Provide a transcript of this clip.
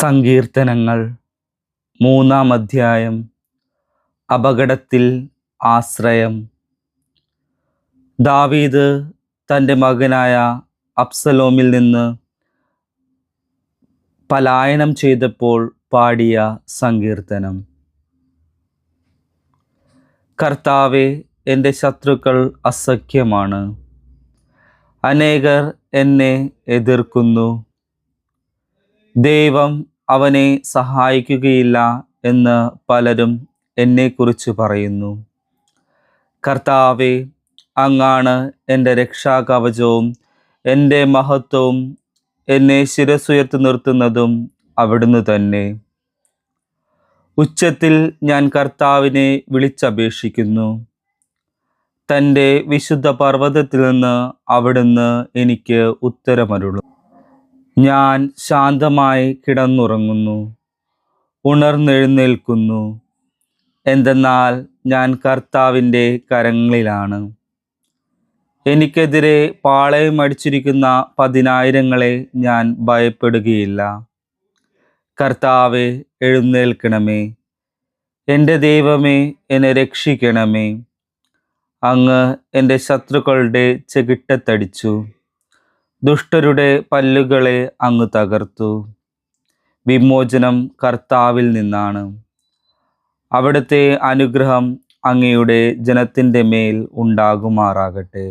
സങ്കീർത്തനങ്ങൾ 3-ാം അധ്യായം. അപകടത്തിൽ ആശ്രയം. ദാവീദ് തൻ്റെ മകനായ അബ്സലോമിൽ നിന്ന് പലായനം ചെയ്തപ്പോൾ പാടിയ സങ്കീർത്തനം. കർത്താവേ, എൻ്റെ ശത്രുക്കൾ അസഖ്യമാണ്, അനേകർ എന്നെ എതിർക്കുന്നു. ദൈവം അവനെ സഹായിക്കുകയില്ല എന്ന് പലരും എന്നെക്കുറിച്ച് പറയുന്നു. കർത്താവേ, അങ്ങാണ് എൻ്റെ രക്ഷാകവചവും എൻ്റെ മഹത്വവും. എന്നെ ശിരസ്സുയർത്തി നിർത്തുന്നതും അവിടുന്ന് തന്നെ. ഉച്ചത്തിൽ ഞാൻ കർത്താവിനെ വിളിച്ചപേക്ഷിക്കുന്നു. തൻ്റെ വിശുദ്ധ പർവ്വതത്തിൽ നിന്ന് അവിടുന്ന് എനിക്ക് ഉത്തരമരുളും. ഞാൻ ശാന്തമായി കിടന്നുറങ്ങുന്നു, ഉണർന്നെഴുന്നേൽക്കുന്നു. എന്തെന്നാൽ ഞാൻ കർത്താവിൻ്റെ കരങ്ങളിലാണ്. എനിക്കെതിരെ പാളയമടിച്ചിരിക്കുന്ന 10,000-ങ്ങളെ ഞാൻ ഭയപ്പെടുകയില്ല. കർത്താവേ, എഴുന്നേൽക്കണമേ. എൻ്റെ ദൈവമേ, എന്നെ രക്ഷിക്കണമേ. അങ്ങ് എൻ്റെ ശത്രുക്കളുടെ ചെകിട്ടത്തടിച്ചു, ദുഷ്ടരുടെ പല്ലുകളെ അങ്ങ് തകർത്തു. വിമോചനം കർത്താവിൽ നിന്നാണ്. അവിടുത്തെ അനുഗ്രഹം അങ്ങയുടെ ജനത്തിൻ്റെ മേൽ ഉണ്ടാകുമാറാകട്ടെ.